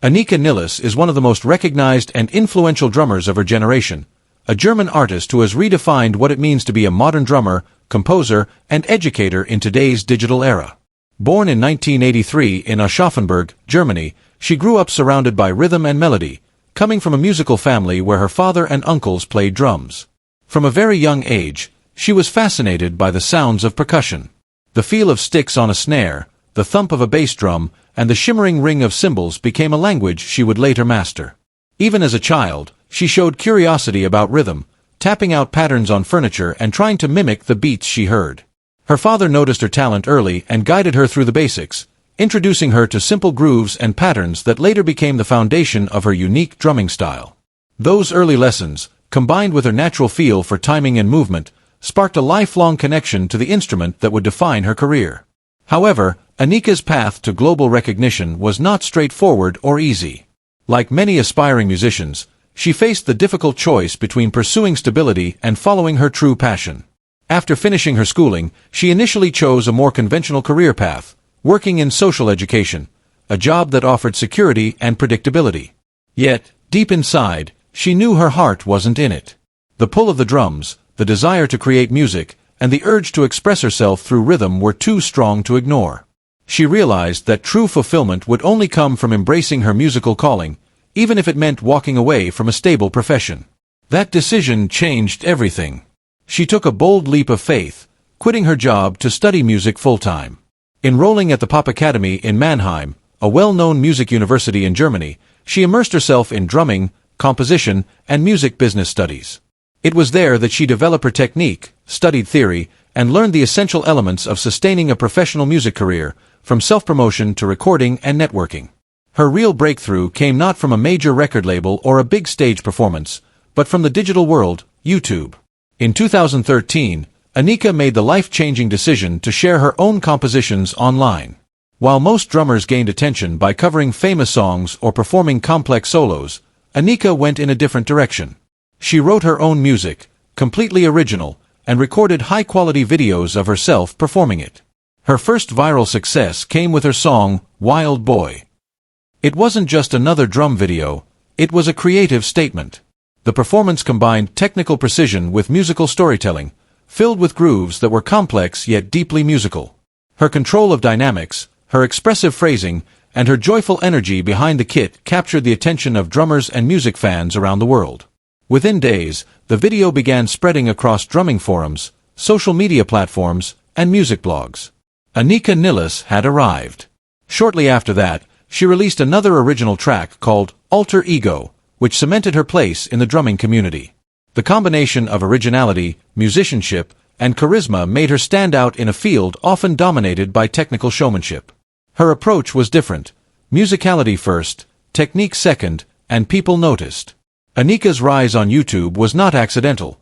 Anika Nilles is one of the most recognized and influential drummers of her generation, a German artist who has redefined what it means to be a modern drummer, composer, and educator in today's digital era. Born in 1983 in Aschaffenburg, Germany, she grew up surrounded by rhythm and melody, coming from a musical family where her father and uncles played drums. From a very young age, she was fascinated by the sounds of percussion. The feel of sticks on a snare, the thump of a bass drum, and the shimmering ring of cymbals became a language she would later master. Even as a child, she showed curiosity about rhythm, tapping out patterns on furniture and trying to mimic the beats she heard. Her father noticed her talent early and guided her through the basics, introducing her to simple grooves and patterns that later became the foundation of her unique drumming style. Those early lessons, combined with her natural feel for timing and movement, sparked a lifelong connection to the instrument that would define her career. However, Anika's path to global recognition was not straightforward or easy. Like many aspiring musicians, she faced the difficult choice between pursuing stability and following her true passion. After finishing her schooling, she initially chose a more conventional career path, working in social education, a job that offered security and predictability. Yet, deep inside, she knew her heart wasn't in it. The pull of the drums, the desire to create music, and the urge to express herself through rhythm were too strong to ignore. She realized that true fulfillment would only come from embracing her musical calling, even if it meant walking away from a stable profession. That decision changed everything. She took a bold leap of faith, quitting her job to study music full-time. Enrolling at the Pop Academy in Mannheim, a well-known music university in Germany, she immersed herself in drumming, composition, and music business studies. It was there that she developed her technique, studied theory, and learned the essential elements of sustaining a professional music career, from self-promotion to recording and networking. Her real breakthrough came not from a major record label or a big stage performance, but from the digital world, YouTube. In 2013, Anika made the life-changing decision to share her own compositions online. While most drummers gained attention by covering famous songs or performing complex solos, Anika went in a different direction. She wrote her own music, completely original, and recorded high-quality videos of herself performing it. Her first viral success came with her song, Wild Boy. It wasn't just another drum video, it was a creative statement. The performance combined technical precision with musical storytelling, filled with grooves that were complex yet deeply musical. Her control of dynamics, her expressive phrasing, and her joyful energy behind the kit captured the attention of drummers and music fans around the world. Within days, the video began spreading across drumming forums, social media platforms, and music blogs. Anika Nilles had arrived. Shortly after that, she released another original track called Alter Ego, which cemented her place in the drumming community. The combination of originality, musicianship, and charisma made her stand out in a field often dominated by technical showmanship. Her approach was different: musicality first, technique second, and people noticed. Anika's rise on YouTube was not accidental.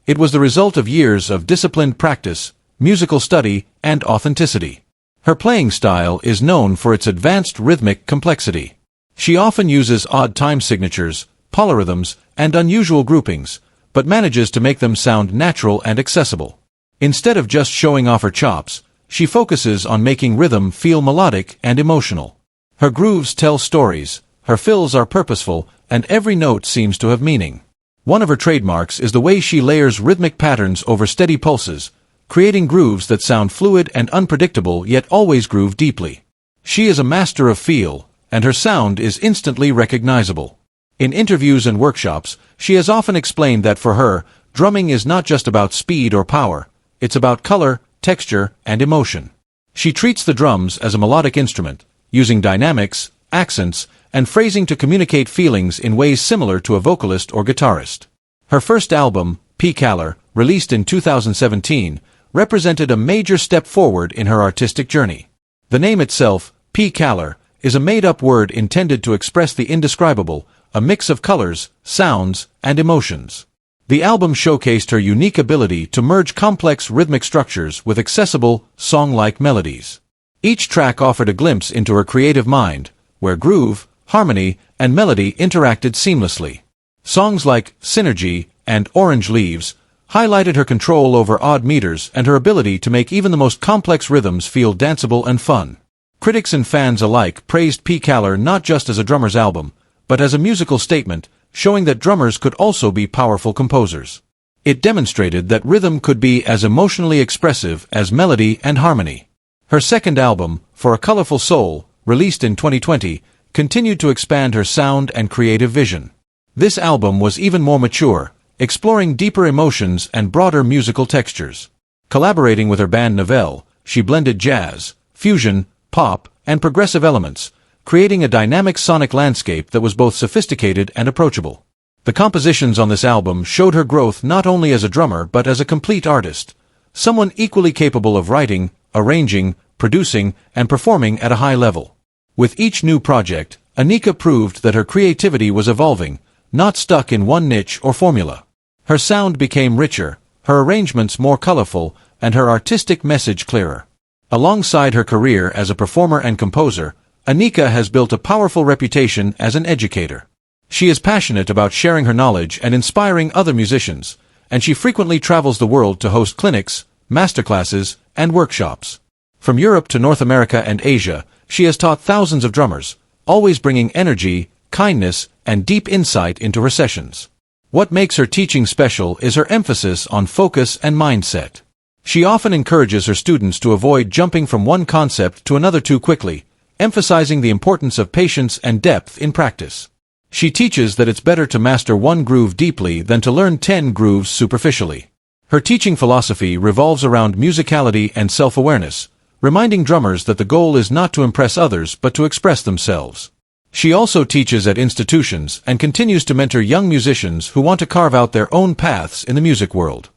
It was the result of years of disciplined practice, musical study, and authenticity. Her playing style is known for its advanced rhythmic complexity. She often uses odd time signatures, polyrhythms, and unusual groupings, but manages to make them sound natural and accessible. Instead of just showing off her chops, she focuses on making rhythm feel melodic and emotional. Her grooves tell stories, her fills are purposeful, and every note seems to have meaning. One of her trademarks is the way she layers rhythmic patterns over steady pulses, creating grooves that sound fluid and unpredictable yet always groove deeply. She is a master of feel, and her sound is instantly recognizable. In interviews and workshops, she has often explained that for her, drumming is not just about speed or power, it's about color, texture, and emotion. She treats the drums as a melodic instrument, using dynamics, accents, and phrasing to communicate feelings in ways similar to a vocalist or guitarist. Her first album, Pikalar, released in 2017, represented a major step forward in her artistic journey. The name itself, Pikalar, is a made-up word intended to express the indescribable, a mix of colors, sounds, and emotions. The album showcased her unique ability to merge complex rhythmic structures with accessible, song-like melodies. Each track offered a glimpse into her creative mind, where groove, harmony, and melody interacted seamlessly. Songs like Synergy and Orange Leaves highlighted her control over odd meters and her ability to make even the most complex rhythms feel danceable and fun. Critics and fans alike praised Pikalar not just as a drummer's album, but as a musical statement, showing that drummers could also be powerful composers. It demonstrated that rhythm could be as emotionally expressive as melody and harmony. Her second album, For a Colorful Soul, released in 2020, continued to expand her sound and creative vision. This album was even more mature, exploring deeper emotions and broader musical textures. Collaborating with her band Nilles, she blended jazz, fusion, pop, and progressive elements, creating a dynamic sonic landscape that was both sophisticated and approachable. The compositions on this album showed her growth not only as a drummer but as a complete artist, someone equally capable of writing, arranging, producing, and performing at a high level. With each new project, Anika proved that her creativity was evolving, not stuck in one niche or formula. Her sound became richer, her arrangements more colorful, and her artistic message clearer. Alongside her career as a performer and composer, Anika has built a powerful reputation as an educator. She is passionate about sharing her knowledge and inspiring other musicians, and she frequently travels the world to host clinics, masterclasses, and workshops. From Europe to North America and Asia, she has taught thousands of drummers, always bringing energy, kindness, and deep insight into her sessions. What makes her teaching special is her emphasis on focus and mindset. She often encourages her students to avoid jumping from one concept to another too quickly, emphasizing the importance of patience and depth in practice. She teaches that it's better to master one groove deeply than to learn 10 grooves superficially. Her teaching philosophy revolves around musicality and self-awareness, reminding drummers that the goal is not to impress others but to express themselves. She also teaches at institutions and continues to mentor young musicians who want to carve out their own paths in the music world.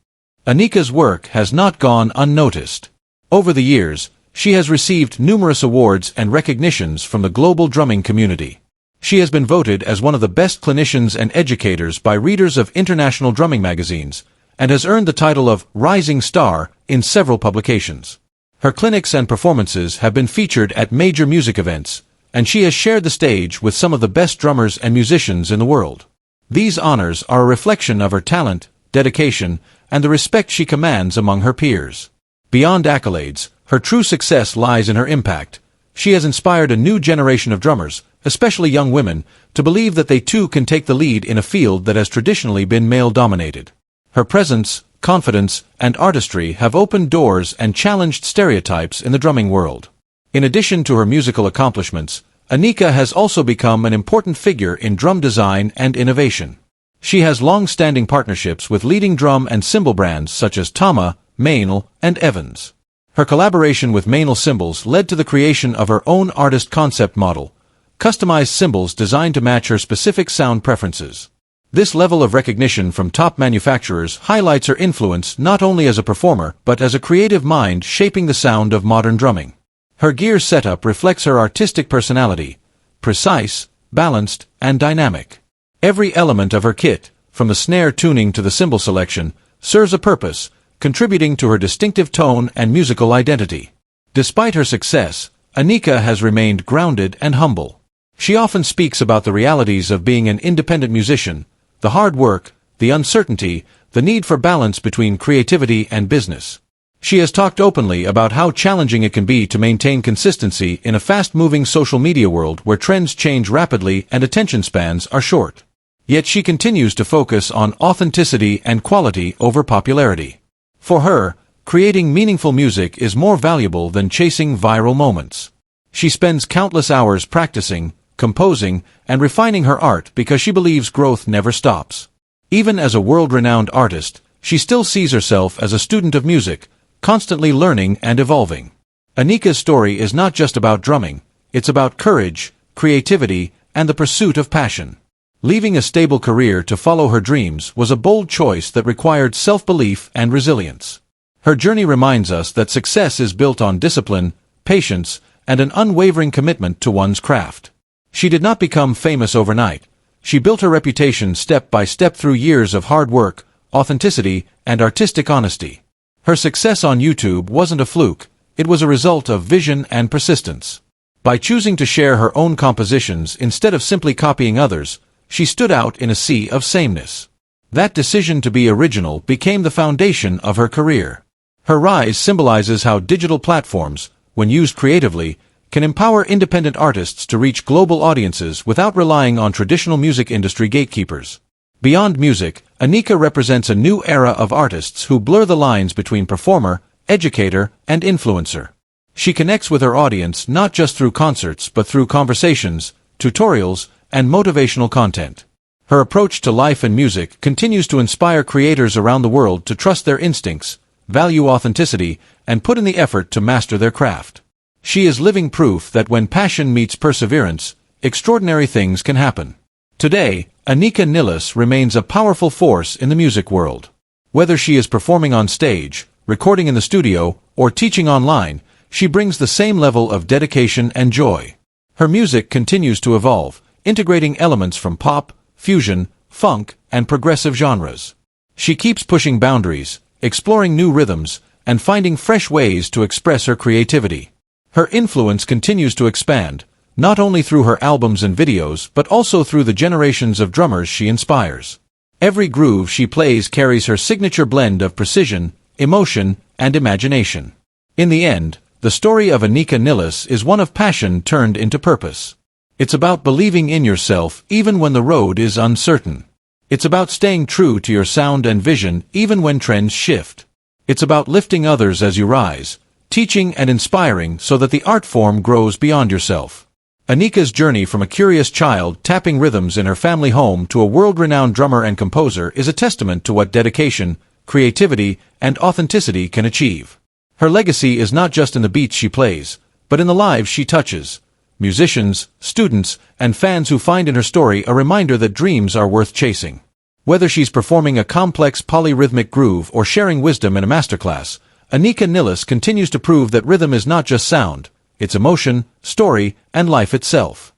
Anika's work has not gone unnoticed. Over the years, she has received numerous awards and recognitions from the global drumming community. She has been voted as one of the best clinicians and educators by readers of international drumming magazines, and has earned the title of Rising Star in several publications. Her clinics and performances have been featured at major music events, and she has shared the stage with some of the best drummers and musicians in the world. These honors are a reflection of her talent, dedication, and the respect she commands among her peers. Beyond accolades, her true success lies in her impact. She has inspired a new generation of drummers, especially young women, to believe that they too can take the lead in a field that has traditionally been male-dominated. Her presence, confidence, and artistry have opened doors and challenged stereotypes in the drumming world. In addition to her musical accomplishments, Anika has also become an important figure in drum design and innovation. She has long-standing partnerships with leading drum and cymbal brands such as Tama, Maynell, and Evans. Her collaboration with Maynell Cymbals led to the creation of her own artist concept model, customized cymbals designed to match her specific sound preferences. This level of recognition from top manufacturers highlights her influence not only as a performer but as a creative mind shaping the sound of modern drumming. Her gear setup reflects her artistic personality, precise, balanced, and dynamic. Every element of her kit, from the snare tuning to the cymbal selection, serves a purpose, contributing to her distinctive tone and musical identity. Despite her success, Anika has remained grounded and humble. She often speaks about the realities of being an independent musician, the hard work, the uncertainty, the need for balance between creativity and business. She has talked openly about how challenging it can be to maintain consistency in a fast-moving social media world where trends change rapidly and attention spans are short. Yet she continues to focus on authenticity and quality over popularity. For her, creating meaningful music is more valuable than chasing viral moments. She spends countless hours practicing, composing, and refining her art because she believes growth never stops. Even as a world-renowned artist, she still sees herself as a student of music, constantly learning and evolving. Anika's story is not just about drumming, it's about courage, creativity, and the pursuit of passion. Leaving a stable career to follow her dreams was a bold choice that required self-belief and resilience. Her journey reminds us that success is built on discipline, patience, and an unwavering commitment to one's craft. She did not become famous overnight. She built her reputation step by step through years of hard work, authenticity, and artistic honesty. Her success on YouTube wasn't a fluke, it was a result of vision and persistence. By choosing to share her own compositions instead of simply copying others, she stood out in a sea of sameness. That decision to be original became the foundation of her career. Her rise symbolizes how digital platforms, when used creatively, can empower independent artists to reach global audiences without relying on traditional music industry gatekeepers. Beyond music, Anika represents a new era of artists who blur the lines between performer, educator, and influencer. She connects with her audience not just through concerts but through conversations, tutorials, and motivational content. Her approach to life and music continues to inspire creators around the world to trust their instincts, value authenticity, and put in the effort to master their craft. She is living proof that when passion meets perseverance, extraordinary things can happen. Today, Anika Nilles remains a powerful force in the music world. Whether she is performing on stage, recording in the studio, or teaching online, she brings the same level of dedication and joy. Her music continues to evolve, integrating elements from pop, fusion, funk, and progressive genres. She keeps pushing boundaries, exploring new rhythms, and finding fresh ways to express her creativity. Her influence continues to expand, not only through her albums and videos but also through the generations of drummers she inspires. Every groove she plays carries her signature blend of precision, emotion, and imagination. In the end, the story of Anika Nilles is one of passion turned into purpose. It's about believing in yourself even when the road is uncertain. It's about staying true to your sound and vision even when trends shift. It's about lifting others as you rise, teaching and inspiring so that the art form grows beyond yourself. Anika's journey from a curious child tapping rhythms in her family home to a world-renowned drummer and composer is a testament to what dedication, creativity, and authenticity can achieve. Her legacy is not just in the beats she plays, but in the lives she touches. Musicians, students, and fans who find in her story a reminder that dreams are worth chasing. Whether she's performing a complex polyrhythmic groove or sharing wisdom in a masterclass, Anika Nilles continues to prove that rhythm is not just sound, it's emotion, story, and life itself.